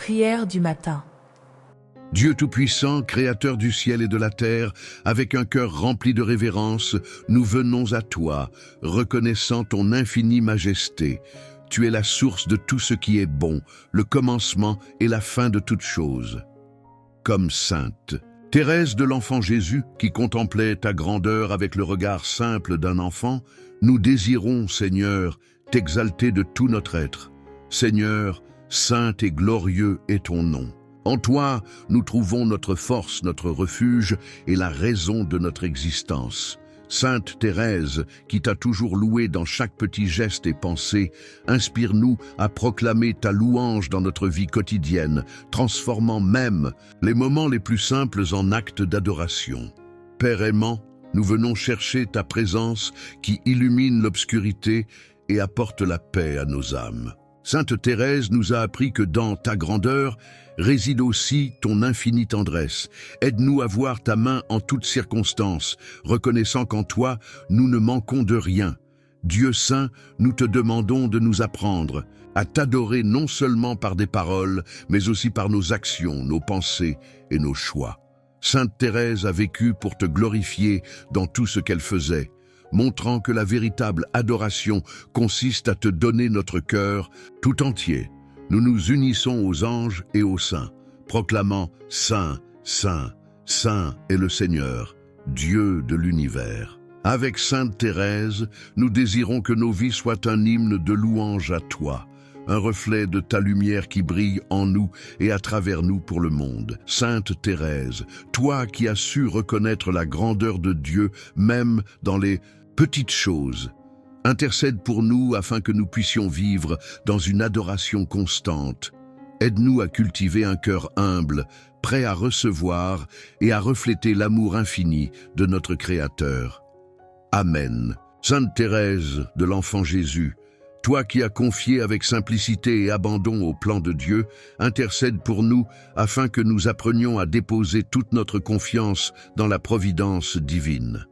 Prière du matin. Dieu Tout-Puissant, Créateur du ciel et de la terre, avec un cœur rempli de révérence, nous venons à toi, reconnaissant ton infinie majesté. Tu es la source de tout ce qui est bon, le commencement et la fin de toutes choses. Comme sainte, Thérèse de l'enfant Jésus, qui contemplait ta grandeur avec le regard simple d'un enfant, nous désirons, Seigneur, t'exalter de tout notre être. Seigneur, saint et glorieux est ton nom. En toi, nous trouvons notre force, notre refuge et la raison de notre existence. Sainte Thérèse, qui t'a toujours loué dans chaque petit geste et pensée, inspire-nous à proclamer ta louange dans notre vie quotidienne, transformant même les moments les plus simples en actes d'adoration. Père aimant, nous venons chercher ta présence qui illumine l'obscurité et apporte la paix à nos âmes. Sainte Thérèse nous a appris que dans ta grandeur réside aussi ton infinie tendresse. Aide-nous à voir ta main en toutes circonstances, reconnaissant qu'en toi, nous ne manquons de rien. Dieu saint, nous te demandons de nous apprendre à t'adorer non seulement par des paroles, mais aussi par nos actions, nos pensées et nos choix. Sainte Thérèse a vécu pour te glorifier dans tout ce qu'elle faisait, montrant que la véritable adoration consiste à te donner notre cœur tout entier. Nous nous unissons aux anges et aux saints, proclamant « Saint, Saint, Saint est le Seigneur, Dieu de l'univers ». Avec Sainte Thérèse, nous désirons que nos vies soient un hymne de louange à toi, un reflet de ta lumière qui brille en nous et à travers nous pour le monde. Sainte Thérèse, toi qui as su reconnaître la grandeur de Dieu même dans les petites choses, intercède pour nous afin que nous puissions vivre dans une adoration constante. Aide-nous à cultiver un cœur humble, prêt à recevoir et à refléter l'amour infini de notre Créateur. Amen. Sainte Thérèse de l'enfant Jésus, toi qui as confié avec simplicité et abandon au plan de Dieu, intercède pour nous afin que nous apprenions à déposer toute notre confiance dans la providence divine.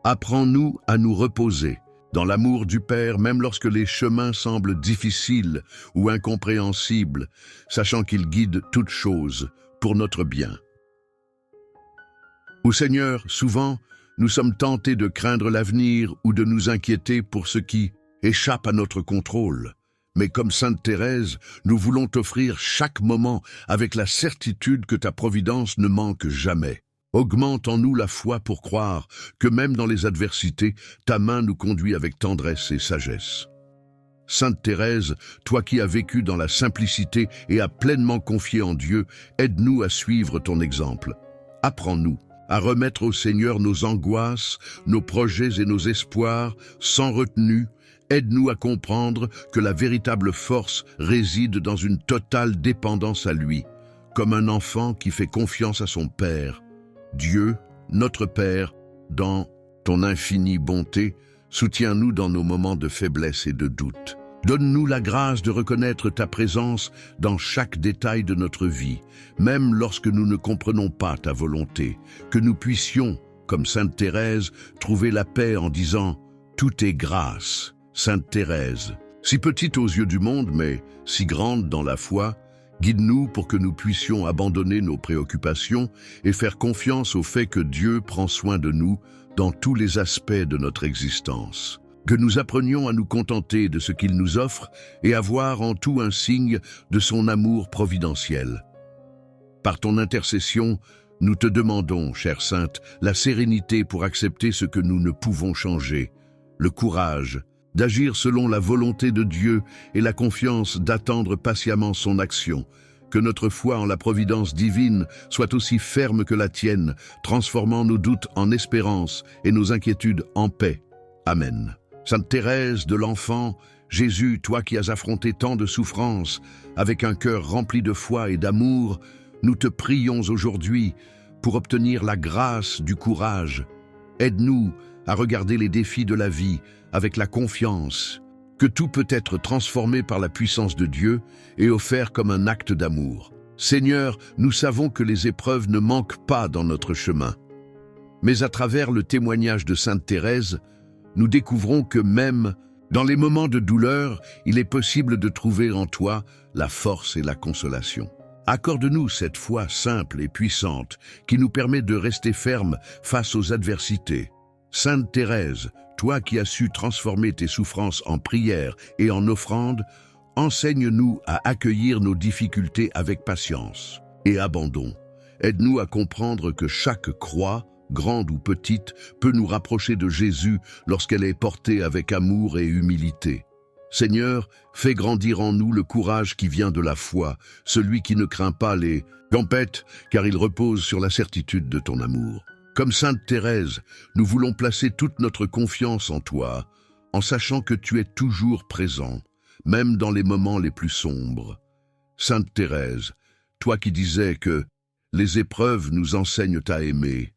Apprends-nous à nous reposer dans l'amour du Père, même lorsque les chemins semblent difficiles ou incompréhensibles, sachant qu'il guide toutes choses pour notre bien. Ô Seigneur, souvent, nous sommes tentés de craindre l'avenir ou de nous inquiéter pour ce qui échappe à notre contrôle. Mais comme Sainte Thérèse, nous voulons t'offrir chaque moment avec la certitude que ta providence ne manque jamais. Augmente en nous la foi pour croire que même dans les adversités, ta main nous conduit avec tendresse et sagesse. Sainte Thérèse, toi qui as vécu dans la simplicité et as pleinement confié en Dieu, aide-nous à suivre ton exemple. Apprends-nous à remettre au Seigneur nos angoisses, nos projets et nos espoirs sans retenue. Aide-nous à comprendre que la véritable force réside dans une totale dépendance à lui, comme un enfant qui fait confiance à son Père. Dieu, notre Père, dans ton infinie bonté, soutiens-nous dans nos moments de faiblesse et de doute. Donne-nous la grâce de reconnaître ta présence dans chaque détail de notre vie, même lorsque nous ne comprenons pas ta volonté, que nous puissions, comme Sainte Thérèse, trouver la paix en disant « Tout est grâce ». Sainte Thérèse, si petite aux yeux du monde, mais si grande dans la foi, guide-nous pour que nous puissions abandonner nos préoccupations et faire confiance au fait que Dieu prend soin de nous dans tous les aspects de notre existence. Que nous apprenions à nous contenter de ce qu'il nous offre et à voir en tout un signe de son amour providentiel. Par ton intercession, nous te demandons, chère Sainte, la sérénité pour accepter ce que nous ne pouvons changer, le courage d'agir selon la volonté de Dieu et la confiance d'attendre patiemment son action. Que notre foi en la providence divine soit aussi ferme que la tienne, transformant nos doutes en espérance et nos inquiétudes en paix. Amen. Sainte Thérèse de l'enfant Jésus, toi qui as affronté tant de souffrances, avec un cœur rempli de foi et d'amour, nous te prions aujourd'hui pour obtenir la grâce du courage. Aide-nous à regarder les défis de la vie avec la confiance que tout peut être transformé par la puissance de Dieu et offert comme un acte d'amour. Seigneur, nous savons que les épreuves ne manquent pas dans notre chemin. Mais à travers le témoignage de Sainte Thérèse, nous découvrons que même dans les moments de douleur, il est possible de trouver en toi la force et la consolation. Accorde-nous cette foi simple et puissante qui nous permet de rester fermes face aux adversités. Sainte Thérèse, toi qui as su transformer tes souffrances en prières et en offrandes, enseigne-nous à accueillir nos difficultés avec patience et abandon. Aide-nous à comprendre que chaque croix, grande ou petite, peut nous rapprocher de Jésus lorsqu'elle est portée avec amour et humilité. Seigneur, fais grandir en nous le courage qui vient de la foi, celui qui ne craint pas les tempêtes, car il repose sur la certitude de ton amour. Comme Sainte Thérèse, nous voulons placer toute notre confiance en toi, en sachant que tu es toujours présent, même dans les moments les plus sombres. Sainte Thérèse, toi qui disais que les épreuves nous enseignent à aimer,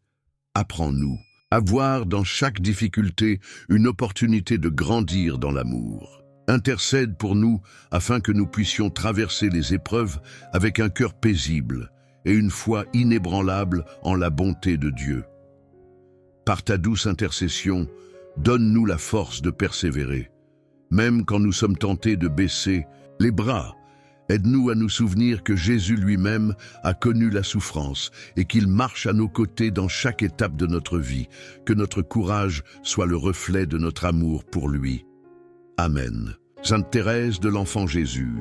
apprends-nous à voir dans chaque difficulté une opportunité de grandir dans l'amour. Intercède pour nous afin que nous puissions traverser les épreuves avec un cœur paisible et une foi inébranlable en la bonté de Dieu. Par ta douce intercession, donne-nous la force de persévérer. Même quand nous sommes tentés de baisser les bras, aide-nous à nous souvenir que Jésus lui-même a connu la souffrance et qu'il marche à nos côtés dans chaque étape de notre vie, que notre courage soit le reflet de notre amour pour lui. Amen. Sainte Thérèse de l'Enfant Jésus,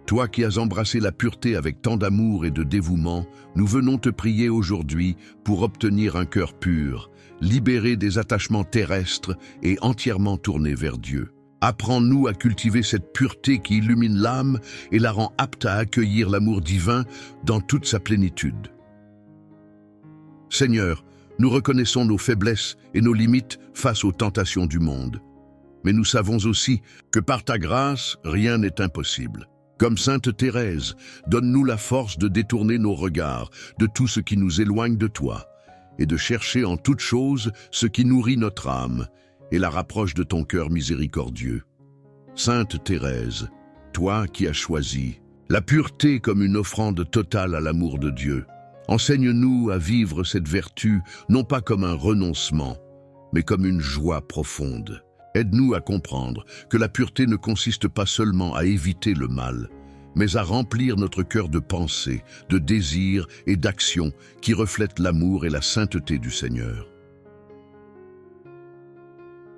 toi qui as embrassé la pureté avec tant d'amour et de dévouement, nous venons te prier aujourd'hui pour obtenir un cœur pur, libéré des attachements terrestres et entièrement tourné vers Dieu. Apprends-nous à cultiver cette pureté qui illumine l'âme et la rend apte à accueillir l'amour divin dans toute sa plénitude. Seigneur, nous reconnaissons nos faiblesses et nos limites face aux tentations du monde. Mais nous savons aussi que par ta grâce, rien n'est impossible. Comme Sainte Thérèse, donne-nous la force de détourner nos regards de tout ce qui nous éloigne de toi et de chercher en toute chose ce qui nourrit notre âme et la rapproche de ton cœur miséricordieux. Sainte Thérèse, toi qui as choisi la pureté comme une offrande totale à l'amour de Dieu, enseigne-nous à vivre cette vertu non pas comme un renoncement, mais comme une joie profonde. Aide-nous à comprendre que la pureté ne consiste pas seulement à éviter le mal, mais à remplir notre cœur de pensées, de désirs et d'actions qui reflètent l'amour et la sainteté du Seigneur.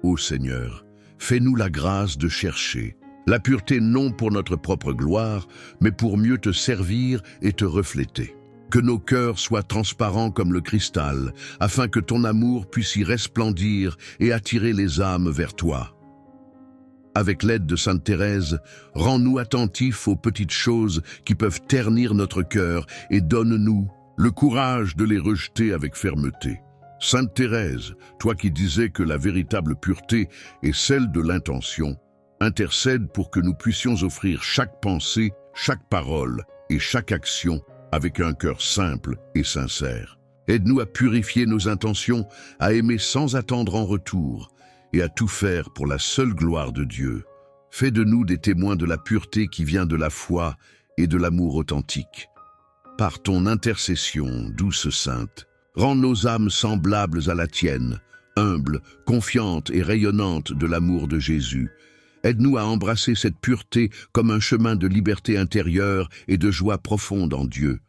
Ô Seigneur, fais-nous la grâce de chercher la pureté non pour notre propre gloire, mais pour mieux te servir et te refléter. Que nos cœurs soient transparents comme le cristal, afin que ton amour puisse y resplendir et attirer les âmes vers toi. Avec l'aide de Sainte Thérèse, rends-nous attentifs aux petites choses qui peuvent ternir notre cœur et donne-nous le courage de les rejeter avec fermeté. Sainte Thérèse, toi qui disais que la véritable pureté est celle de l'intention, intercède pour que nous puissions offrir chaque pensée, chaque parole et chaque action avec un cœur simple et sincère. Aide-nous à purifier nos intentions, à aimer sans attendre en retour et à tout faire pour la seule gloire de Dieu. Fais de nous des témoins de la pureté qui vient de la foi et de l'amour authentique. Par ton intercession, douce Sainte, rends nos âmes semblables à la tienne, humbles, confiantes et rayonnantes de l'amour de Jésus. Aide-nous à embrasser cette pureté comme un chemin de liberté intérieure et de joie profonde en Dieu.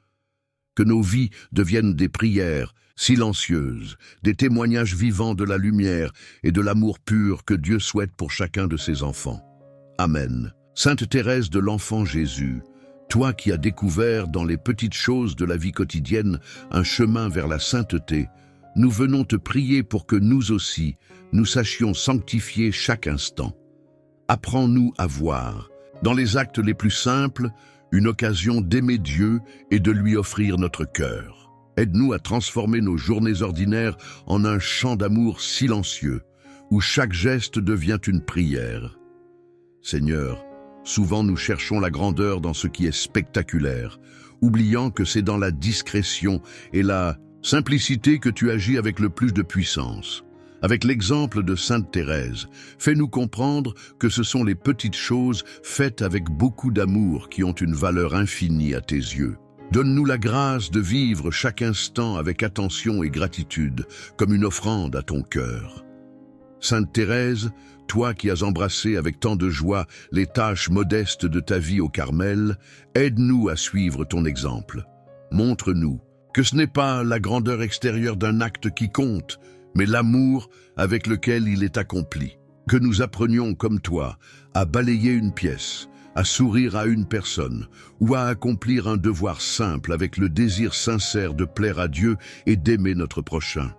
Que nos vies deviennent des prières silencieuses, des témoignages vivants de la lumière et de l'amour pur que Dieu souhaite pour chacun de ses enfants. Amen. Sainte Thérèse de l'Enfant Jésus, toi qui as découvert dans les petites choses de la vie quotidienne un chemin vers la sainteté, nous venons te prier pour que nous aussi, nous sachions sanctifier chaque instant. Apprends-nous à voir, dans les actes les plus simples, une occasion d'aimer Dieu et de lui offrir notre cœur. Aide-nous à transformer nos journées ordinaires en un chant d'amour silencieux, où chaque geste devient une prière. Seigneur, souvent nous cherchons la grandeur dans ce qui est spectaculaire, oubliant que c'est dans la discrétion et la simplicité que tu agis avec le plus de puissance. Avec l'exemple de Sainte Thérèse, fais-nous comprendre que ce sont les petites choses faites avec beaucoup d'amour qui ont une valeur infinie à tes yeux. Donne-nous la grâce de vivre chaque instant avec attention et gratitude, comme une offrande à ton cœur. Sainte Thérèse, toi qui as embrassé avec tant de joie les tâches modestes de ta vie au Carmel, aide-nous à suivre ton exemple. Montre-nous que ce n'est pas la grandeur extérieure d'un acte qui compte, mais l'amour avec lequel il est accompli. Que nous apprenions comme toi à balayer une pièce, à sourire à une personne ou à accomplir un devoir simple avec le désir sincère de plaire à Dieu et d'aimer notre prochain.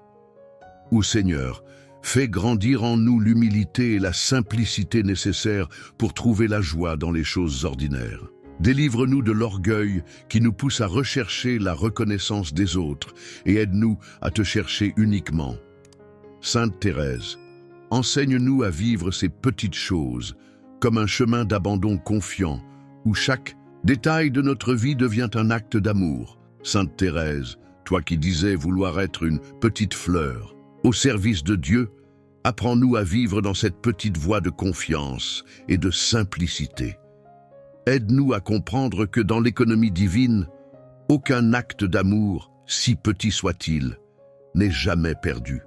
Ô Seigneur, fais grandir en nous l'humilité et la simplicité nécessaires pour trouver la joie dans les choses ordinaires. Délivre-nous de l'orgueil qui nous pousse à rechercher la reconnaissance des autres et aide-nous à te chercher uniquement. Sainte Thérèse, enseigne-nous à vivre ces petites choses comme un chemin d'abandon confiant où chaque détail de notre vie devient un acte d'amour. Sainte Thérèse, toi qui disais vouloir être une petite fleur au service de Dieu, apprends-nous à vivre dans cette petite voie de confiance et de simplicité. Aide-nous à comprendre que dans l'économie divine, aucun acte d'amour, si petit soit-il, n'est jamais perdu.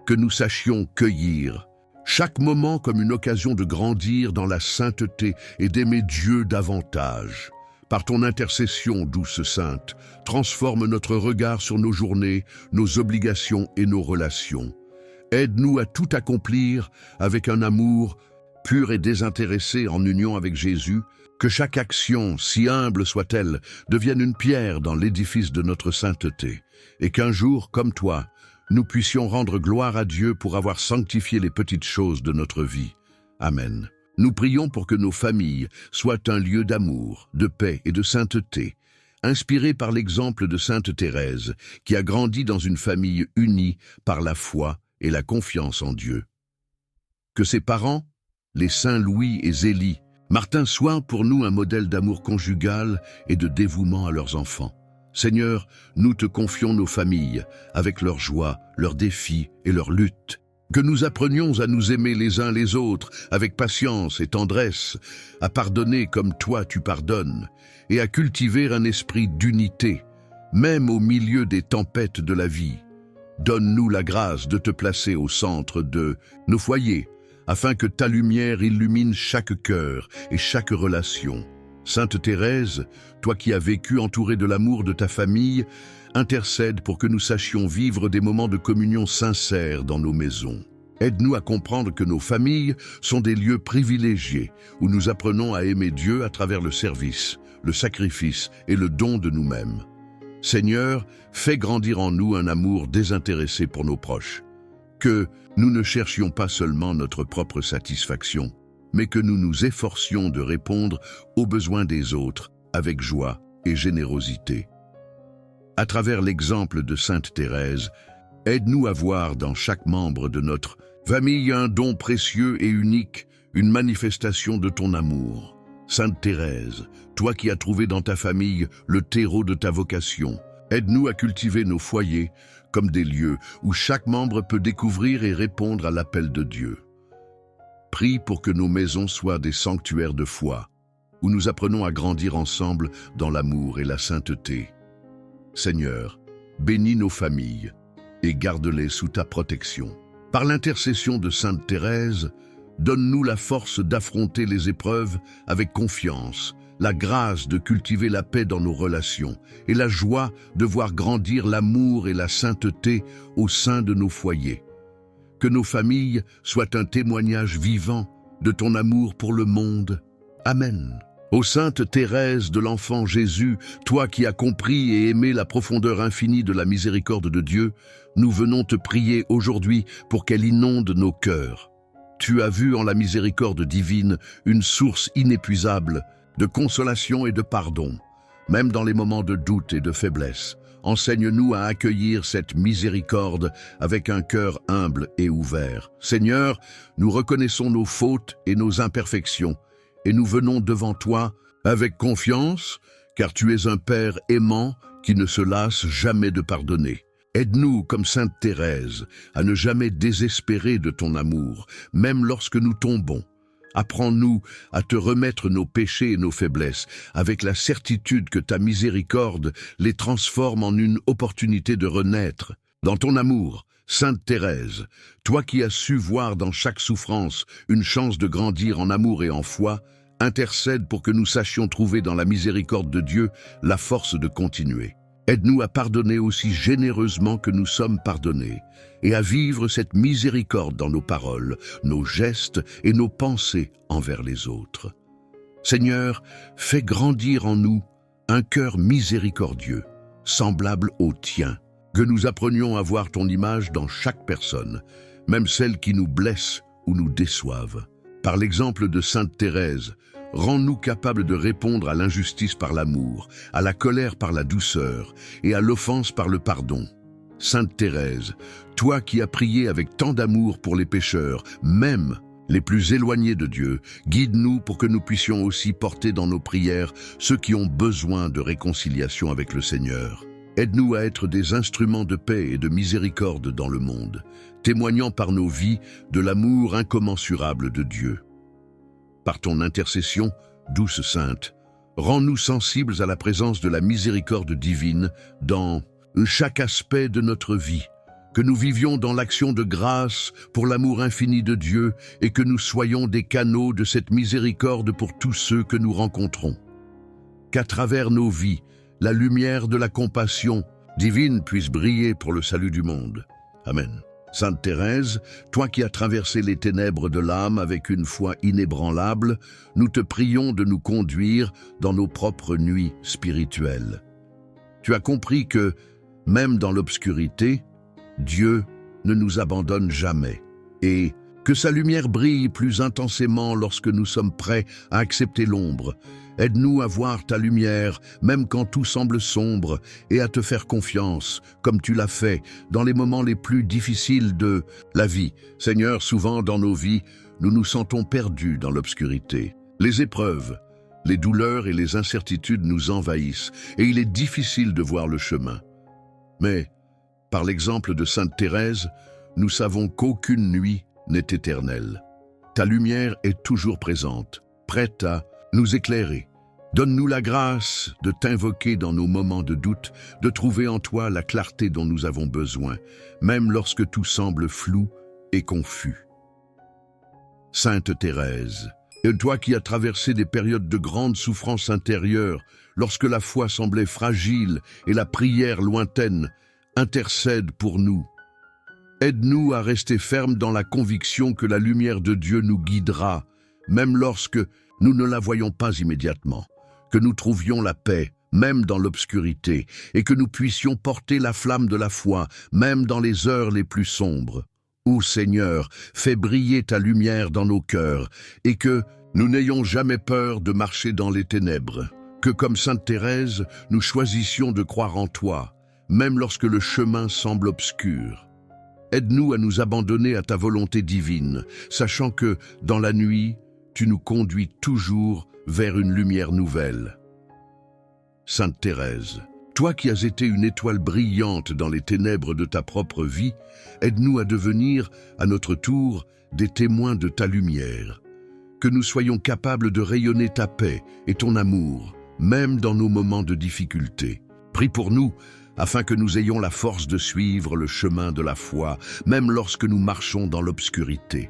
Que nous sachions cueillir chaque moment comme une occasion de grandir dans la sainteté et d'aimer Dieu davantage. Par ton intercession, douce Sainte, transforme notre regard sur nos journées, nos obligations et nos relations. Aide-nous à tout accomplir avec un amour pur et désintéressé en union avec Jésus, que chaque action, si humble soit-elle, devienne une pierre dans l'édifice de notre sainteté, et qu'un jour, comme toi, nous puissions rendre gloire à Dieu pour avoir sanctifié les petites choses de notre vie. Amen. Nous prions pour que nos familles soient un lieu d'amour, de paix et de sainteté, inspirés par l'exemple de Sainte Thérèse, qui a grandi dans une famille unie par la foi et la confiance en Dieu. Que ses parents, les saints Louis et Zélie, Martin, soient pour nous un modèle d'amour conjugal et de dévouement à leurs enfants. Seigneur, nous te confions nos familles, avec leurs joies, leurs défis et leurs luttes. Que nous apprenions à nous aimer les uns les autres, avec patience et tendresse, à pardonner comme toi tu pardonnes, et à cultiver un esprit d'unité, même au milieu des tempêtes de la vie. Donne-nous la grâce de te placer au centre de nos foyers, afin que ta lumière illumine chaque cœur et chaque relation. Sainte Thérèse, toi qui as vécu entourée de l'amour de ta famille, intercède pour que nous sachions vivre des moments de communion sincères dans nos maisons. Aide-nous à comprendre que nos familles sont des lieux privilégiés où nous apprenons à aimer Dieu à travers le service, le sacrifice et le don de nous-mêmes. Seigneur, fais grandir en nous un amour désintéressé pour nos proches. Que nous ne cherchions pas seulement notre propre satisfaction, mais que nous nous efforcions de répondre aux besoins des autres avec joie et générosité. À travers l'exemple de Sainte Thérèse, aide-nous à voir dans chaque membre de notre famille un don précieux et unique, une manifestation de ton amour. Sainte Thérèse, toi qui as trouvé dans ta famille le terreau de ta vocation, aide-nous à cultiver nos foyers comme des lieux où chaque membre peut découvrir et répondre à l'appel de Dieu. Prie pour que nos maisons soient des sanctuaires de foi, où nous apprenons à grandir ensemble dans l'amour et la sainteté. Seigneur, bénis nos familles et garde-les sous ta protection. Par l'intercession de Sainte Thérèse, donne-nous la force d'affronter les épreuves avec confiance, la grâce de cultiver la paix dans nos relations et la joie de voir grandir l'amour et la sainteté au sein de nos foyers. Que nos familles soient un témoignage vivant de ton amour pour le monde. Amen. Ô Sainte Thérèse de l'Enfant Jésus, toi qui as compris et aimé la profondeur infinie de la miséricorde de Dieu, nous venons te prier aujourd'hui pour qu'elle inonde nos cœurs. Tu as vu en la miséricorde divine une source inépuisable de consolation et de pardon, même dans les moments de doute et de faiblesse. Enseigne-nous à accueillir cette miséricorde avec un cœur humble et ouvert. Seigneur, nous reconnaissons nos fautes et nos imperfections, et nous venons devant toi avec confiance, car tu es un Père aimant qui ne se lasse jamais de pardonner. Aide-nous, comme Sainte Thérèse, à ne jamais désespérer de ton amour, même lorsque nous tombons. Apprends-nous à te remettre nos péchés et nos faiblesses, avec la certitude que ta miséricorde les transforme en une opportunité de renaître. Dans ton amour, Sainte Thérèse, toi qui as su voir dans chaque souffrance une chance de grandir en amour et en foi, intercède pour que nous sachions trouver dans la miséricorde de Dieu la force de continuer. Aide-nous à pardonner aussi généreusement que nous sommes pardonnés, et à vivre cette miséricorde dans nos paroles, nos gestes et nos pensées envers les autres. Seigneur, fais grandir en nous un cœur miséricordieux, semblable au tien, que nous apprenions à voir ton image dans chaque personne, même celles qui nous blessent ou nous déçoivent. Par l'exemple de Sainte Thérèse, rends-nous capables de répondre à l'injustice par l'amour, à la colère par la douceur et à l'offense par le pardon. Sainte Thérèse, toi qui as prié avec tant d'amour pour les pécheurs, même les plus éloignés de Dieu, guide-nous pour que nous puissions aussi porter dans nos prières ceux qui ont besoin de réconciliation avec le Seigneur. Aide-nous à être des instruments de paix et de miséricorde dans le monde, témoignant par nos vies de l'amour incommensurable de Dieu. Par ton intercession, douce Sainte, rends-nous sensibles à la présence de la miséricorde divine dans chaque aspect de notre vie, que nous vivions dans l'action de grâce pour l'amour infini de Dieu et que nous soyons des canaux de cette miséricorde pour tous ceux que nous rencontrons. Qu'à travers nos vies, la lumière de la compassion divine puisse briller pour le salut du monde. Amen. Sainte Thérèse, toi qui as traversé les ténèbres de l'âme avec une foi inébranlable, nous te prions de nous conduire dans nos propres nuits spirituelles. Tu as compris que, même dans l'obscurité, Dieu ne nous abandonne jamais et que sa lumière brille plus intensément lorsque nous sommes prêts à accepter l'ombre. Aide-nous à voir ta lumière, même quand tout semble sombre, et à te faire confiance, comme tu l'as fait, dans les moments les plus difficiles de la vie. Seigneur, souvent dans nos vies, nous nous sentons perdus dans l'obscurité. Les épreuves, les douleurs et les incertitudes nous envahissent, et il est difficile de voir le chemin. Mais, par l'exemple de Sainte Thérèse, nous savons qu'aucune nuit n'est éternelle. Ta lumière est toujours présente, prête à nous éclairer. Donne-nous la grâce de t'invoquer dans nos moments de doute, de trouver en toi la clarté dont nous avons besoin, même lorsque tout semble flou et confus. Sainte Thérèse, et toi qui as traversé des périodes de grande souffrance intérieure, lorsque la foi semblait fragile et la prière lointaine, intercède pour nous. Aide-nous à rester fermes dans la conviction que la lumière de Dieu nous guidera, même lorsque nous ne la voyons pas immédiatement, que nous trouvions la paix, même dans l'obscurité, et que nous puissions porter la flamme de la foi, même dans les heures les plus sombres. Ô Seigneur, fais briller ta lumière dans nos cœurs, et que nous n'ayons jamais peur de marcher dans les ténèbres, que comme Sainte Thérèse, nous choisissions de croire en toi, même lorsque le chemin semble obscur. Aide-nous à nous abandonner à ta volonté divine, sachant que, dans la nuit, tu nous conduis toujours vers une lumière nouvelle. Sainte Thérèse, toi qui as été une étoile brillante dans les ténèbres de ta propre vie, aide-nous à devenir, à notre tour, des témoins de ta lumière. Que nous soyons capables de rayonner ta paix et ton amour, même dans nos moments de difficulté. Prie pour nous, afin que nous ayons la force de suivre le chemin de la foi, même lorsque nous marchons dans l'obscurité.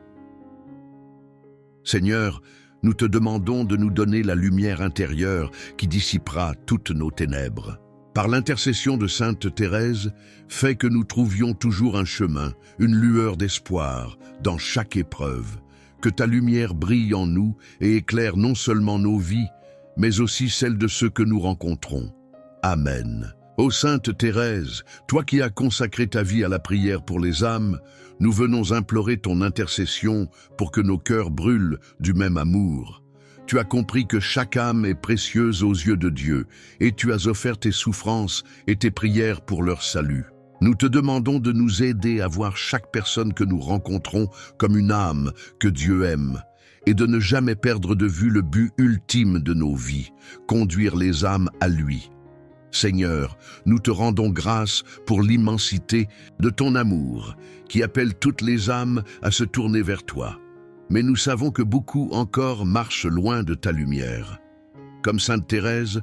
Seigneur, nous te demandons de nous donner la lumière intérieure qui dissipera toutes nos ténèbres. Par l'intercession de Sainte Thérèse, fais que nous trouvions toujours un chemin, une lueur d'espoir dans chaque épreuve. Que ta lumière brille en nous et éclaire non seulement nos vies, mais aussi celles de ceux que nous rencontrons. Amen. Ô Sainte Thérèse, toi qui as consacré ta vie à la prière pour les âmes, nous venons implorer ton intercession pour que nos cœurs brûlent du même amour. Tu as compris que chaque âme est précieuse aux yeux de Dieu, et tu as offert tes souffrances et tes prières pour leur salut. Nous te demandons de nous aider à voir chaque personne que nous rencontrons comme une âme que Dieu aime, et de ne jamais perdre de vue le but ultime de nos vies, conduire les âmes à lui. Seigneur, nous te rendons grâce pour l'immensité de ton amour, qui appelle toutes les âmes à se tourner vers toi. Mais nous savons que beaucoup encore marchent loin de ta lumière. Comme Sainte Thérèse,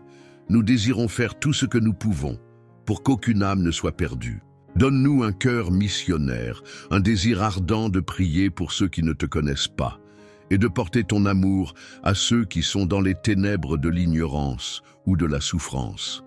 nous désirons faire tout ce que nous pouvons pour qu'aucune âme ne soit perdue. Donne-nous un cœur missionnaire, un désir ardent de prier pour ceux qui ne te connaissent pas, et de porter ton amour à ceux qui sont dans les ténèbres de l'ignorance ou de la souffrance.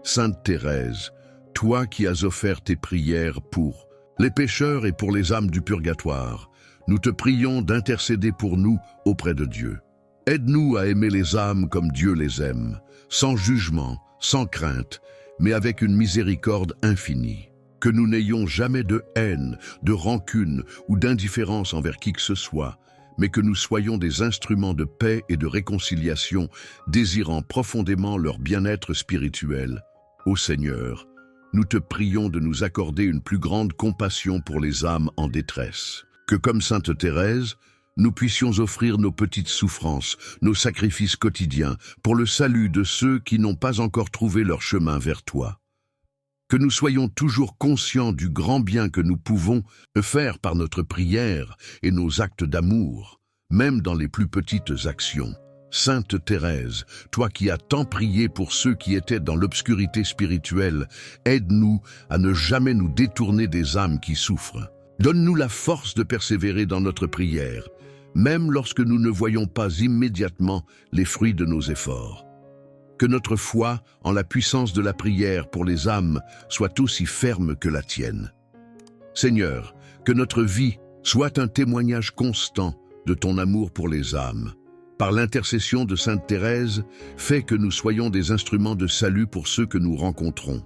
Sainte Thérèse, toi qui as offert tes prières pour les pécheurs et pour les âmes du purgatoire, nous te prions d'intercéder pour nous auprès de Dieu. Aide-nous à aimer les âmes comme Dieu les aime, sans jugement, sans crainte, mais avec une miséricorde infinie. Que nous n'ayons jamais de haine, de rancune ou d'indifférence envers qui que ce soit, mais que nous soyons des instruments de paix et de réconciliation, désirant profondément leur bien-être spirituel. Ô Seigneur, nous te prions de nous accorder une plus grande compassion pour les âmes en détresse. Que comme Sainte Thérèse, nous puissions offrir nos petites souffrances, nos sacrifices quotidiens, pour le salut de ceux qui n'ont pas encore trouvé leur chemin vers toi. Que nous soyons toujours conscients du grand bien que nous pouvons faire par notre prière et nos actes d'amour, même dans les plus petites actions. Sainte Thérèse, toi qui as tant prié pour ceux qui étaient dans l'obscurité spirituelle, aide-nous à ne jamais nous détourner des âmes qui souffrent. Donne-nous la force de persévérer dans notre prière, même lorsque nous ne voyons pas immédiatement les fruits de nos efforts. Que notre foi en la puissance de la prière pour les âmes soit aussi ferme que la tienne. Seigneur, que notre vie soit un témoignage constant de ton amour pour les âmes. Par l'intercession de Sainte Thérèse, fais que nous soyons des instruments de salut pour ceux que nous rencontrons.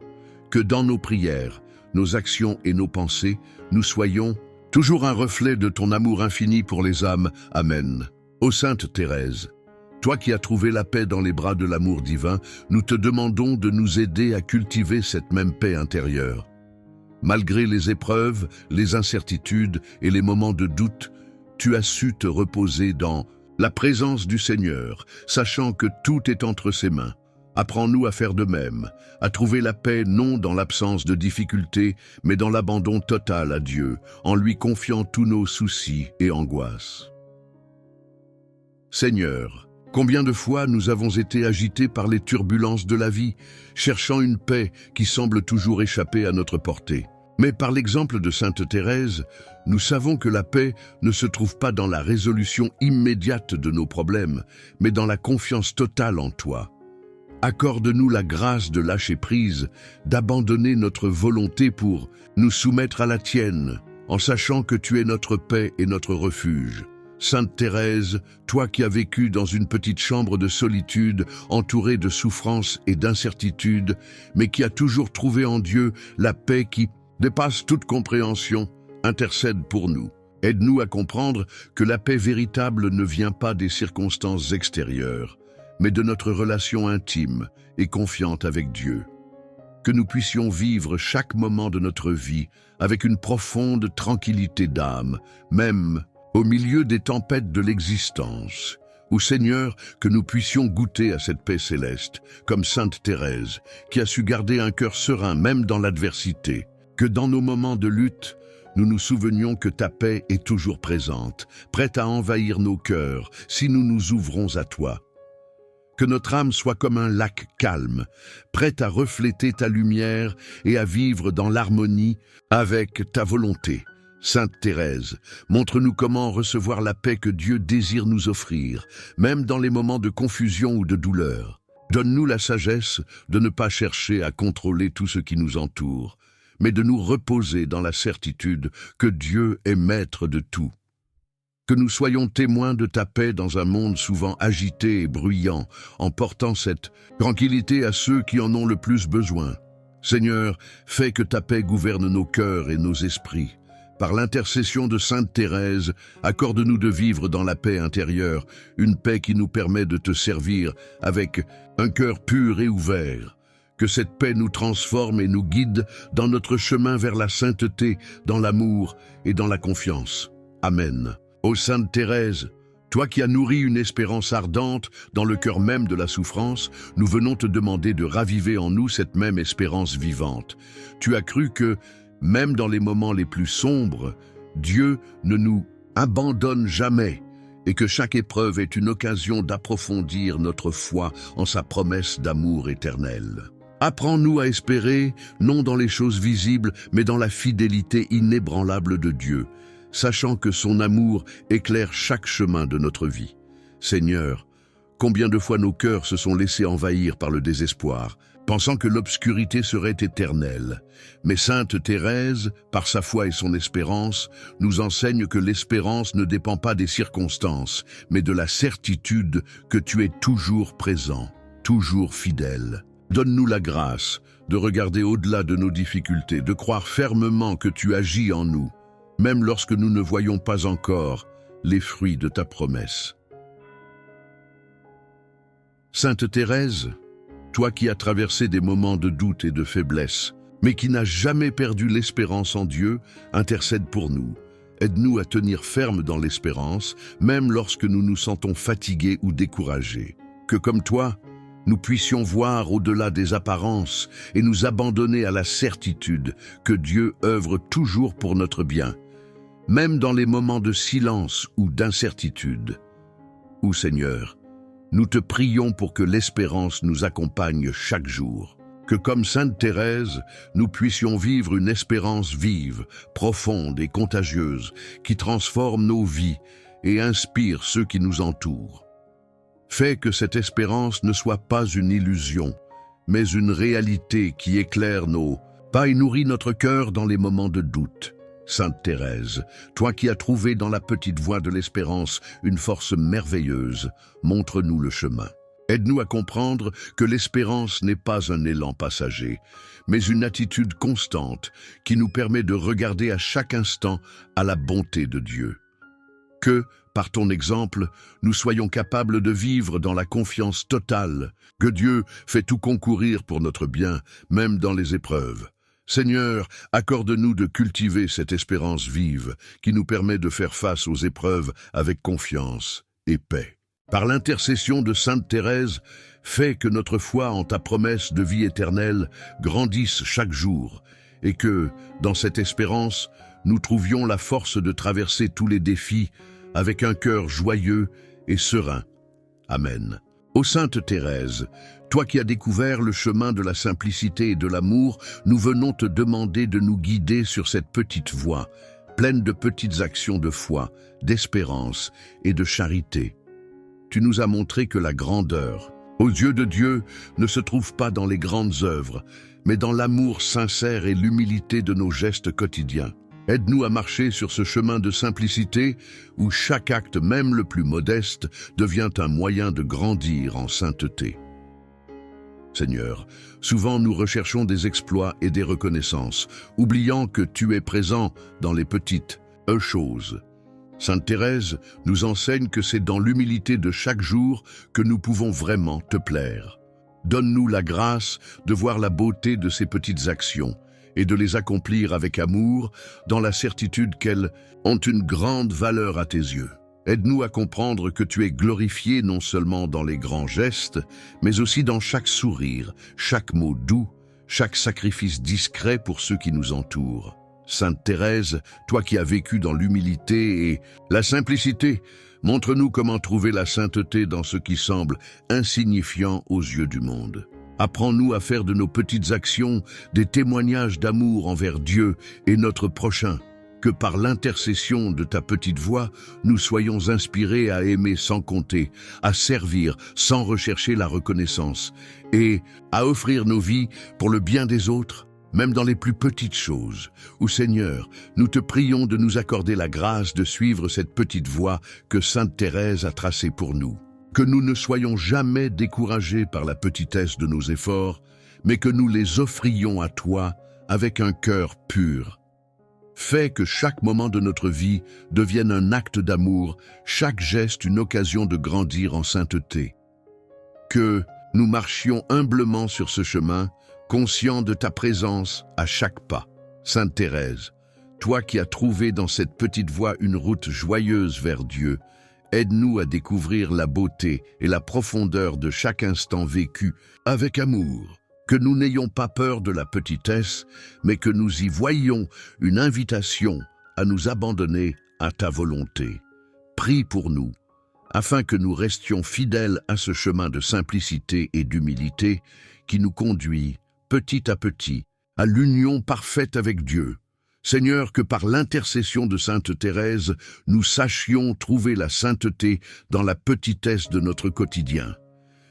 Que dans nos prières, nos actions et nos pensées, nous soyons toujours un reflet de ton amour infini pour les âmes. Amen. Ô Sainte Thérèse, toi qui as trouvé la paix dans les bras de l'amour divin, nous te demandons de nous aider à cultiver cette même paix intérieure. Malgré les épreuves, les incertitudes et les moments de doute, tu as su te reposer dans la présence du Seigneur, sachant que tout est entre ses mains. Apprends-nous à faire de même, à trouver la paix non dans l'absence de difficultés, mais dans l'abandon total à Dieu, en lui confiant tous nos soucis et angoisses. Seigneur, combien de fois nous avons été agités par les turbulences de la vie, cherchant une paix qui semble toujours échapper à notre portée. Mais par l'exemple de Sainte Thérèse, nous savons que la paix ne se trouve pas dans la résolution immédiate de nos problèmes, mais dans la confiance totale en toi. Accorde-nous la grâce de lâcher prise, d'abandonner notre volonté pour nous soumettre à la tienne, en sachant que tu es notre paix et notre refuge. Sainte Thérèse, toi qui as vécu dans une petite chambre de solitude, entourée de souffrances et d'incertitudes, mais qui a toujours trouvé en Dieu la paix qui dépasse toute compréhension, intercède pour nous. Aide-nous à comprendre que la paix véritable ne vient pas des circonstances extérieures, mais de notre relation intime et confiante avec Dieu. Que nous puissions vivre chaque moment de notre vie avec une profonde tranquillité d'âme, même au milieu des tempêtes de l'existence. Ô Seigneur, que nous puissions goûter à cette paix céleste, comme Sainte Thérèse, qui a su garder un cœur serein même dans l'adversité. Que dans nos moments de lutte, nous nous souvenions que ta paix est toujours présente, prête à envahir nos cœurs si nous nous ouvrons à toi. Que notre âme soit comme un lac calme, prête à refléter ta lumière et à vivre dans l'harmonie avec ta volonté. Sainte Thérèse, montre-nous comment recevoir la paix que Dieu désire nous offrir, même dans les moments de confusion ou de douleur. Donne-nous la sagesse de ne pas chercher à contrôler tout ce qui nous entoure, mais de nous reposer dans la certitude que Dieu est maître de tout. Que nous soyons témoins de ta paix dans un monde souvent agité et bruyant, en portant cette tranquillité à ceux qui en ont le plus besoin. Seigneur, fais que ta paix gouverne nos cœurs et nos esprits. Par l'intercession de Sainte Thérèse, accorde-nous de vivre dans la paix intérieure, une paix qui nous permet de te servir avec un cœur pur et ouvert. Que cette paix nous transforme et nous guide dans notre chemin vers la sainteté, dans l'amour et dans la confiance. Amen. Ô Sainte Thérèse, toi qui as nourri une espérance ardente dans le cœur même de la souffrance, nous venons te demander de raviver en nous cette même espérance vivante. Tu as cru que, même dans les moments les plus sombres, Dieu ne nous abandonne jamais et que chaque épreuve est une occasion d'approfondir notre foi en sa promesse d'amour éternel. Apprends-nous à espérer, non dans les choses visibles, mais dans la fidélité inébranlable de Dieu, sachant que son amour éclaire chaque chemin de notre vie. Seigneur, combien de fois nos cœurs se sont laissés envahir par le désespoir, pensant que l'obscurité serait éternelle. Mais Sainte Thérèse, par sa foi et son espérance, nous enseigne que l'espérance ne dépend pas des circonstances, mais de la certitude que tu es toujours présent, toujours fidèle. Donne-nous la grâce de regarder au-delà de nos difficultés, de croire fermement que tu agis en nous, même lorsque nous ne voyons pas encore les fruits de ta promesse. Sainte Thérèse, toi qui as traversé des moments de doute et de faiblesse, mais qui n'as jamais perdu l'espérance en Dieu, intercède pour nous. Aide-nous à tenir ferme dans l'espérance, même lorsque nous nous sentons fatigués ou découragés. Que comme toi, nous puissions voir au-delà des apparences et nous abandonner à la certitude que Dieu œuvre toujours pour notre bien, même dans les moments de silence ou d'incertitude. Ô Seigneur, nous te prions pour que l'espérance nous accompagne chaque jour. Que comme Sainte Thérèse, nous puissions vivre une espérance vive, profonde et contagieuse, qui transforme nos vies et inspire ceux qui nous entourent. Fais que cette espérance ne soit pas une illusion, mais une réalité qui éclaire nos pas et nourrit notre cœur dans les moments de doute. Sainte Thérèse, toi qui as trouvé dans la petite voie de l'espérance une force merveilleuse, montre-nous le chemin. Aide-nous à comprendre que l'espérance n'est pas un élan passager, mais une attitude constante qui nous permet de regarder à chaque instant à la bonté de Dieu. Que, par ton exemple, nous soyons capables de vivre dans la confiance totale, que Dieu fait tout concourir pour notre bien, même dans les épreuves. Seigneur, accorde-nous de cultiver cette espérance vive qui nous permet de faire face aux épreuves avec confiance et paix. Par l'intercession de Sainte Thérèse, fais que notre foi en ta promesse de vie éternelle grandisse chaque jour et que, dans cette espérance, nous trouvions la force de traverser tous les défis avec un cœur joyeux et serein. Amen. Ô Sainte Thérèse, toi qui as découvert le chemin de la simplicité et de l'amour, nous venons te demander de nous guider sur cette petite voie, pleine de petites actions de foi, d'espérance et de charité. Tu nous as montré que la grandeur, aux yeux de Dieu, ne se trouve pas dans les grandes œuvres, mais dans l'amour sincère et l'humilité de nos gestes quotidiens. Aide-nous à marcher sur ce chemin de simplicité où chaque acte, même le plus modeste, devient un moyen de grandir en sainteté. Seigneur, souvent nous recherchons des exploits et des reconnaissances, oubliant que tu es présent dans les petites choses. Sainte Thérèse nous enseigne que c'est dans l'humilité de chaque jour que nous pouvons vraiment te plaire. Donne-nous la grâce de voir la beauté de ces petites actions et de les accomplir avec amour, dans la certitude qu'elles ont une grande valeur à tes yeux. Aide-nous à comprendre que tu es glorifié non seulement dans les grands gestes, mais aussi dans chaque sourire, chaque mot doux, chaque sacrifice discret pour ceux qui nous entourent. Sainte Thérèse, toi qui as vécu dans l'humilité et la simplicité, montre-nous comment trouver la sainteté dans ce qui semble insignifiant aux yeux du monde. Apprends-nous à faire de nos petites actions des témoignages d'amour envers Dieu et notre prochain. Que par l'intercession de ta petite voix, nous soyons inspirés à aimer sans compter, à servir sans rechercher la reconnaissance et à offrir nos vies pour le bien des autres, même dans les plus petites choses. Ô Seigneur, nous te prions de nous accorder la grâce de suivre cette petite voie que Sainte Thérèse a tracée pour nous. Que nous ne soyons jamais découragés par la petitesse de nos efforts, mais que nous les offrions à toi avec un cœur pur. Fais que chaque moment de notre vie devienne un acte d'amour, chaque geste une occasion de grandir en sainteté. Que nous marchions humblement sur ce chemin, conscients de ta présence à chaque pas. Sainte Thérèse, toi qui as trouvé dans cette petite voie une route joyeuse vers Dieu, aide-nous à découvrir la beauté et la profondeur de chaque instant vécu avec amour. Que nous n'ayons pas peur de la petitesse, mais que nous y voyions une invitation à nous abandonner à ta volonté. Prie pour nous, afin que nous restions fidèles à ce chemin de simplicité et d'humilité qui nous conduit petit à petit, à l'union parfaite avec Dieu. Seigneur, que par l'intercession de Sainte Thérèse, nous sachions trouver la sainteté dans la petitesse de notre quotidien.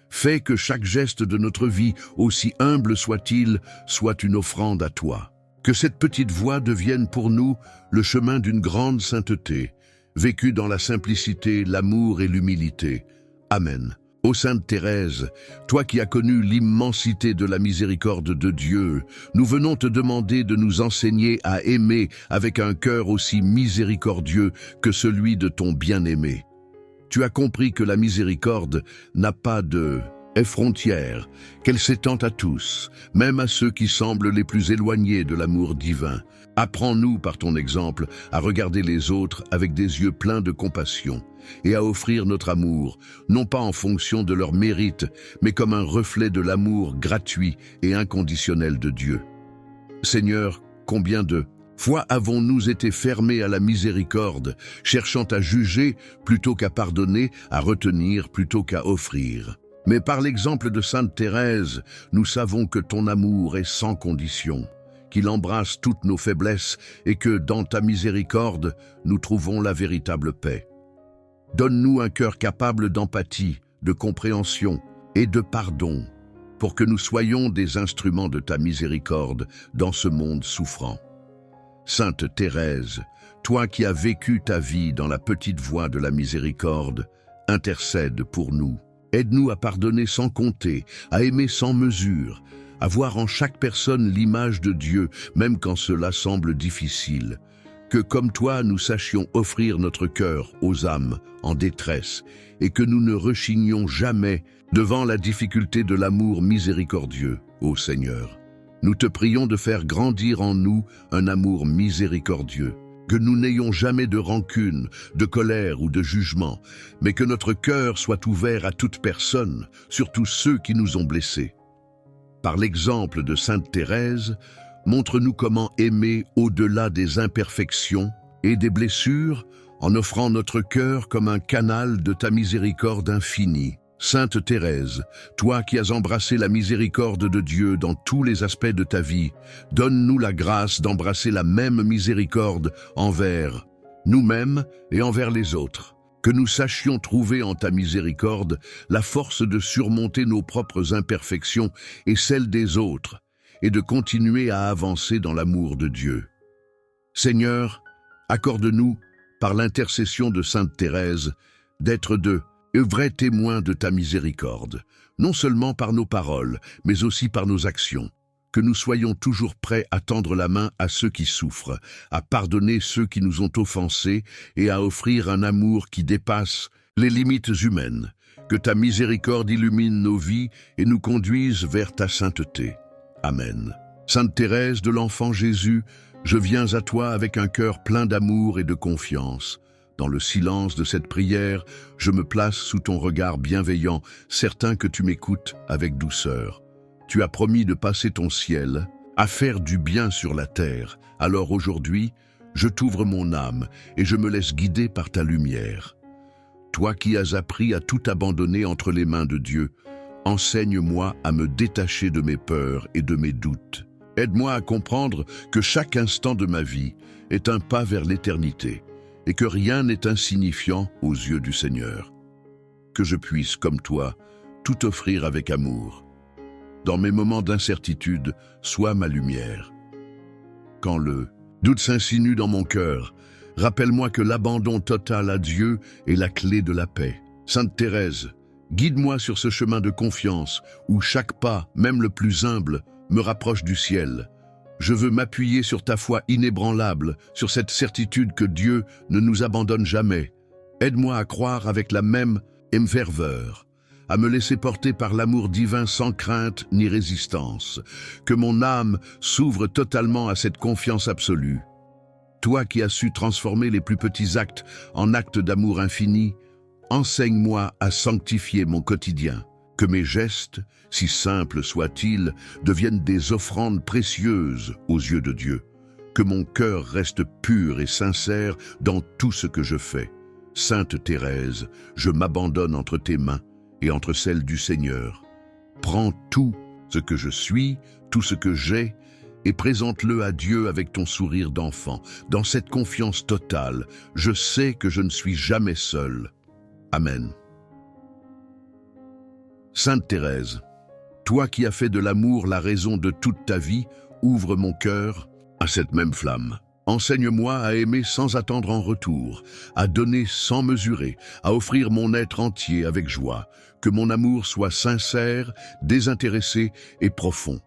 Fais que chaque geste de notre vie, aussi humble soit-il, soit une offrande à toi. Que cette petite voie devienne pour nous le chemin d'une grande sainteté, vécue dans la simplicité, l'amour et l'humilité. Amen. Ô Sainte Thérèse, toi qui as connu l'immensité de la miséricorde de Dieu, nous venons te demander de nous enseigner à aimer avec un cœur aussi miséricordieux que celui de ton bien-aimé. Tu as compris que la miséricorde n'a pas de frontières, qu'elle s'étend à tous, même à ceux qui semblent les plus éloignés de l'amour divin. Apprends-nous par ton exemple à regarder les autres avec des yeux pleins de compassion et à offrir notre amour, non pas en fonction de leur mérite, mais comme un reflet de l'amour gratuit et inconditionnel de Dieu. Seigneur, combien de fois avons-nous été fermés à la miséricorde, cherchant à juger plutôt qu'à pardonner, à retenir plutôt qu'à offrir. Mais par l'exemple de Sainte Thérèse, nous savons que ton amour est sans condition, qu'il embrasse toutes nos faiblesses et que, dans ta miséricorde, nous trouvons la véritable paix. Donne-nous un cœur capable d'empathie, de compréhension et de pardon, pour que nous soyons des instruments de ta miséricorde dans ce monde souffrant. Sainte Thérèse, toi qui as vécu ta vie dans la petite voie de la miséricorde, intercède pour nous. Aide-nous à pardonner sans compter, à aimer sans mesure, à voir en chaque personne l'image de Dieu, même quand cela semble difficile. Que comme toi, nous sachions offrir notre cœur aux âmes en détresse et que nous ne rechignions jamais devant la difficulté de l'amour miséricordieux, ô Seigneur. Nous te prions de faire grandir en nous un amour miséricordieux, que nous n'ayons jamais de rancune, de colère ou de jugement, mais que notre cœur soit ouvert à toute personne, surtout ceux qui nous ont blessés. Par l'exemple de Sainte Thérèse, montre-nous comment aimer au-delà des imperfections et des blessures, en offrant notre cœur comme un canal de ta miséricorde infinie. Sainte Thérèse, toi qui as embrassé la miséricorde de Dieu dans tous les aspects de ta vie, donne-nous la grâce d'embrasser la même miséricorde envers nous-mêmes et envers les autres. Que nous sachions trouver en ta miséricorde la force de surmonter nos propres imperfections et celles des autres, et de continuer à avancer dans l'amour de Dieu. Seigneur, accorde-nous, par l'intercession de Sainte Thérèse, d'être de vrais témoins de ta miséricorde, non seulement par nos paroles, mais aussi par nos actions. Que nous soyons toujours prêts à tendre la main à ceux qui souffrent, à pardonner ceux qui nous ont offensés et à offrir un amour qui dépasse les limites humaines. Que ta miséricorde illumine nos vies et nous conduise vers ta sainteté. Amen. Sainte Thérèse de l'Enfant Jésus, je viens à toi avec un cœur plein d'amour et de confiance. Dans le silence de cette prière, je me place sous ton regard bienveillant, certain que tu m'écoutes avec douceur. Tu as promis de passer ton ciel, à faire du bien sur la terre. Alors aujourd'hui, je t'ouvre mon âme et je me laisse guider par ta lumière. Toi qui as appris à tout abandonner entre les mains de Dieu, enseigne-moi à me détacher de mes peurs et de mes doutes. Aide-moi à comprendre que chaque instant de ma vie est un pas vers l'éternité et que rien n'est insignifiant aux yeux du Seigneur. Que je puisse, comme toi, tout offrir avec amour. Dans mes moments d'incertitude, sois ma lumière. Quand le doute s'insinue dans mon cœur, rappelle-moi que l'abandon total à Dieu est la clé de la paix. Sainte Thérèse, guide-moi sur ce chemin de confiance où chaque pas, même le plus humble, me rapproche du ciel. Je veux m'appuyer sur ta foi inébranlable, sur cette certitude que Dieu ne nous abandonne jamais. Aide-moi à croire avec la même ferveur, à me laisser porter par l'amour divin sans crainte ni résistance, que mon âme s'ouvre totalement à cette confiance absolue. Toi qui as su transformer les plus petits actes en actes d'amour infini, enseigne-moi à sanctifier mon quotidien, que mes gestes, si simples soient-ils, deviennent des offrandes précieuses aux yeux de Dieu, que mon cœur reste pur et sincère dans tout ce que je fais. Sainte Thérèse, je m'abandonne entre tes mains et entre celles du Seigneur. Prends tout ce que je suis, tout ce que j'ai et présente-le à Dieu avec ton sourire d'enfant. Dans cette confiance totale, je sais que je ne suis jamais seul. Amen. Sainte Thérèse, toi qui as fait de l'amour la raison de toute ta vie, ouvre mon cœur à cette même flamme. Enseigne-moi à aimer sans attendre en retour, à donner sans mesurer, à offrir mon être entier avec joie, que mon amour soit sincère, désintéressé et profond.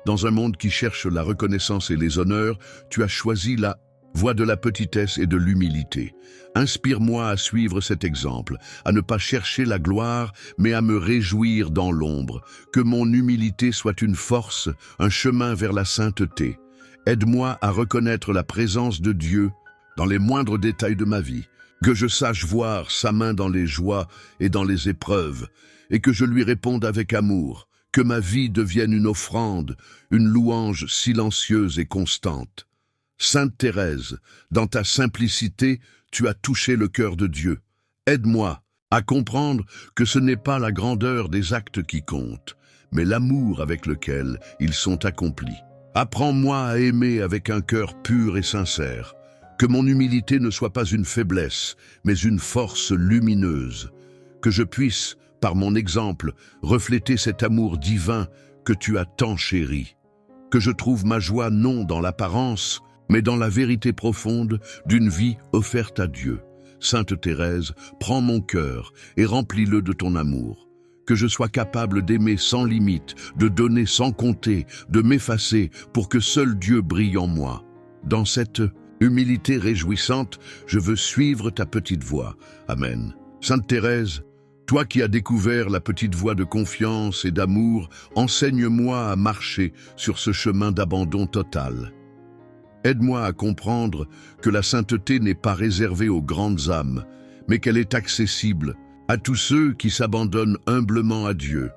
Dans un monde qui cherche la reconnaissance et les honneurs, tu as choisi la voie de la petitesse et de l'humilité. Inspire-moi à suivre cet exemple, à ne pas chercher la gloire, mais à me réjouir dans l'ombre. Que mon humilité soit une force, un chemin vers la sainteté. Aide-moi à reconnaître la présence de Dieu dans les moindres détails de ma vie. Que je sache voir sa main dans les joies et dans les épreuves, et que je lui réponde avec amour. Que ma vie devienne une offrande, une louange silencieuse et constante. Sainte Thérèse, dans ta simplicité, tu as touché le cœur de Dieu. Aide-moi à comprendre que ce n'est pas la grandeur des actes qui compte, mais l'amour avec lequel ils sont accomplis. Apprends-moi à aimer avec un cœur pur et sincère. Que mon humilité ne soit pas une faiblesse, mais une force lumineuse. Que je puisse, par mon exemple, refléter cet amour divin que tu as tant chéri. Que je trouve ma joie non dans l'apparence, mais dans la vérité profonde d'une vie offerte à Dieu. Sainte Thérèse, prends mon cœur et remplis-le de ton amour. Que je sois capable d'aimer sans limite, de donner sans compter, de m'effacer pour que seul Dieu brille en moi. Dans cette humilité réjouissante, je veux suivre ta petite voie. Amen. Sainte Thérèse, toi qui as découvert la petite voie de confiance et d'amour, enseigne-moi à marcher sur ce chemin d'abandon total. Aide-moi à comprendre que la sainteté n'est pas réservée aux grandes âmes, mais qu'elle est accessible à tous ceux qui s'abandonnent humblement à Dieu.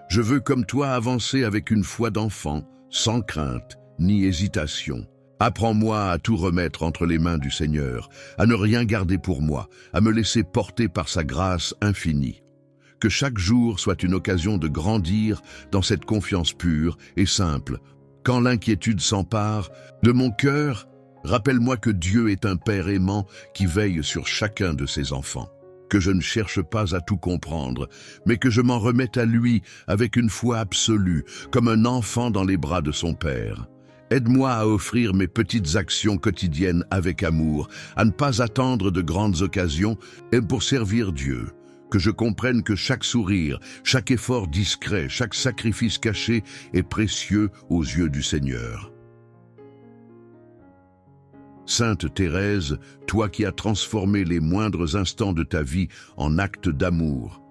Je veux comme toi avancer avec une foi d'enfant, sans crainte ni hésitation. Apprends-moi à tout remettre entre les mains du Seigneur, à ne rien garder pour moi, à me laisser porter par sa grâce infinie. Que chaque jour soit une occasion de grandir dans cette confiance pure et simple. Quand l'inquiétude s'empare de mon cœur, rappelle-moi que Dieu est un Père aimant qui veille sur chacun de ses enfants. Que je ne cherche pas à tout comprendre, mais que je m'en remette à lui avec une foi absolue, comme un enfant dans les bras de son Père. Aide-moi à offrir mes petites actions quotidiennes avec amour, à ne pas attendre de grandes occasions et pour servir Dieu. Que je comprenne que chaque sourire, chaque effort discret, chaque sacrifice caché est précieux aux yeux du Seigneur. Sainte Thérèse, toi qui as transformé les moindres instants de ta vie en actes d'amour,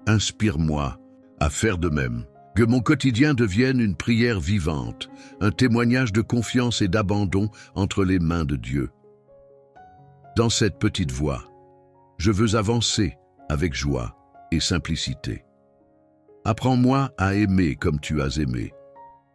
inspire-moi à faire de même. Que mon quotidien devienne une prière vivante, un témoignage de confiance et d'abandon entre les mains de Dieu. Dans cette petite voie, je veux avancer avec joie et simplicité. Apprends-moi à aimer comme tu as aimé,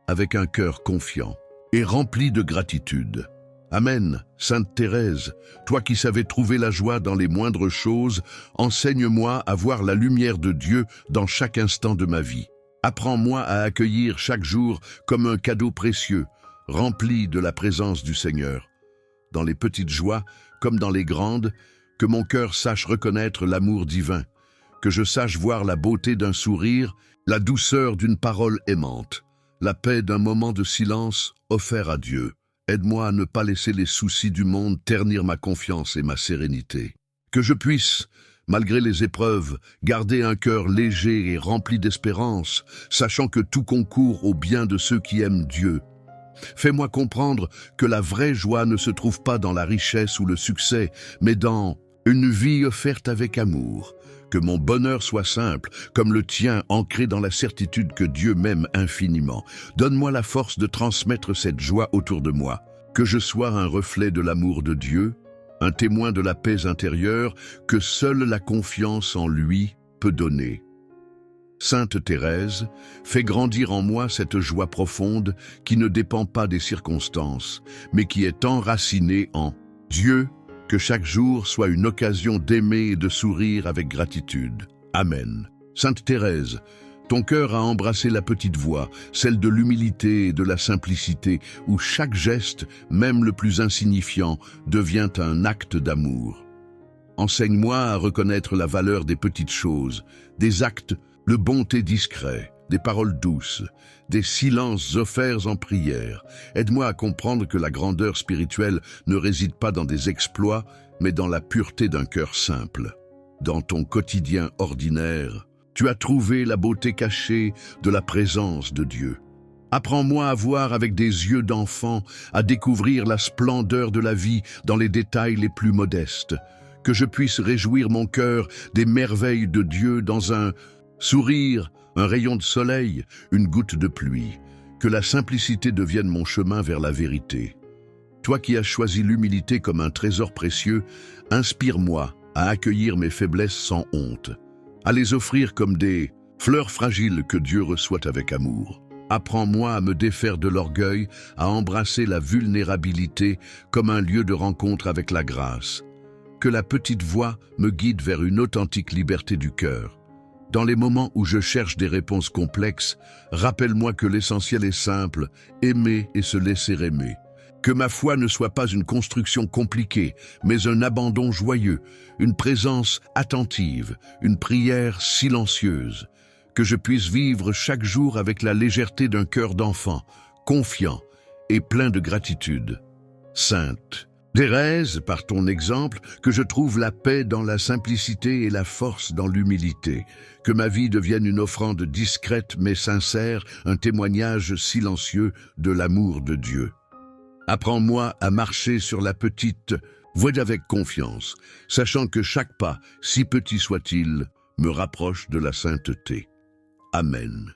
avec un cœur confiant et rempli de gratitude. Amen. Sainte Thérèse, toi qui savais trouver la joie dans les moindres choses, enseigne-moi à voir la lumière de Dieu dans chaque instant de ma vie. Apprends-moi à accueillir chaque jour comme un cadeau précieux, rempli de la présence du Seigneur. Dans les petites joies, comme dans les grandes, que mon cœur sache reconnaître l'amour divin, que je sache voir la beauté d'un sourire, la douceur d'une parole aimante, la paix d'un moment de silence offert à Dieu. Aide-moi à ne pas laisser les soucis du monde ternir ma confiance et ma sérénité. Que je puisse, malgré les épreuves, garder un cœur léger et rempli d'espérance, sachant que tout concourt au bien de ceux qui aiment Dieu. Fais-moi comprendre que la vraie joie ne se trouve pas dans la richesse ou le succès, mais dans une vie offerte avec amour. Que mon bonheur soit simple, comme le tien, ancré dans la certitude que Dieu m'aime infiniment. Donne-moi la force de transmettre cette joie autour de moi. Que je sois un reflet de l'amour de Dieu, un témoin de la paix intérieure que seule la confiance en lui peut donner. Sainte Thérèse, fais grandir en moi cette joie profonde qui ne dépend pas des circonstances, mais qui est enracinée en Dieu. Que chaque jour soit une occasion d'aimer et de sourire avec gratitude. Amen. Sainte Thérèse, Ton cœur a embrassé la petite voie, celle de l'humilité et de la simplicité, où chaque geste, même le plus insignifiant, devient un acte d'amour. Enseigne-moi à reconnaître la valeur des petites choses, des actes, le bonté discret, des paroles douces, des silences offerts en prière. Aide-moi à comprendre que la grandeur spirituelle ne réside pas dans des exploits, mais dans la pureté d'un cœur simple. Dans ton quotidien ordinaire, tu as trouvé la beauté cachée de la présence de Dieu. Apprends-moi à voir avec des yeux d'enfant, à découvrir la splendeur de la vie dans les détails les plus modestes. Que je puisse réjouir mon cœur des merveilles de Dieu dans un sourire, un rayon de soleil, une goutte de pluie. Que la simplicité devienne mon chemin vers la vérité. Toi qui as choisi l'humilité comme un trésor précieux, inspire-moi à accueillir mes faiblesses sans honte, à les offrir comme des fleurs fragiles que Dieu reçoit avec amour. Apprends-moi à me défaire de l'orgueil, à embrasser la vulnérabilité comme un lieu de rencontre avec la grâce. Que la petite voix me guide vers une authentique liberté du cœur. Dans les moments où je cherche des réponses complexes, rappelle-moi que l'essentiel est simple, aimer et se laisser aimer. Que ma foi ne soit pas une construction compliquée, mais un abandon joyeux, une présence attentive, une prière silencieuse. Que je puisse vivre chaque jour avec la légèreté d'un cœur d'enfant, confiant et plein de gratitude. Sainte Thérèse, par ton exemple, que je trouve la paix dans la simplicité et la force dans l'humilité. Que ma vie devienne une offrande discrète mais sincère, un témoignage silencieux de l'amour de Dieu. Apprends-moi à marcher sur la petite voie avec confiance, sachant que chaque pas, si petit soit-il, me rapproche de la sainteté. Amen.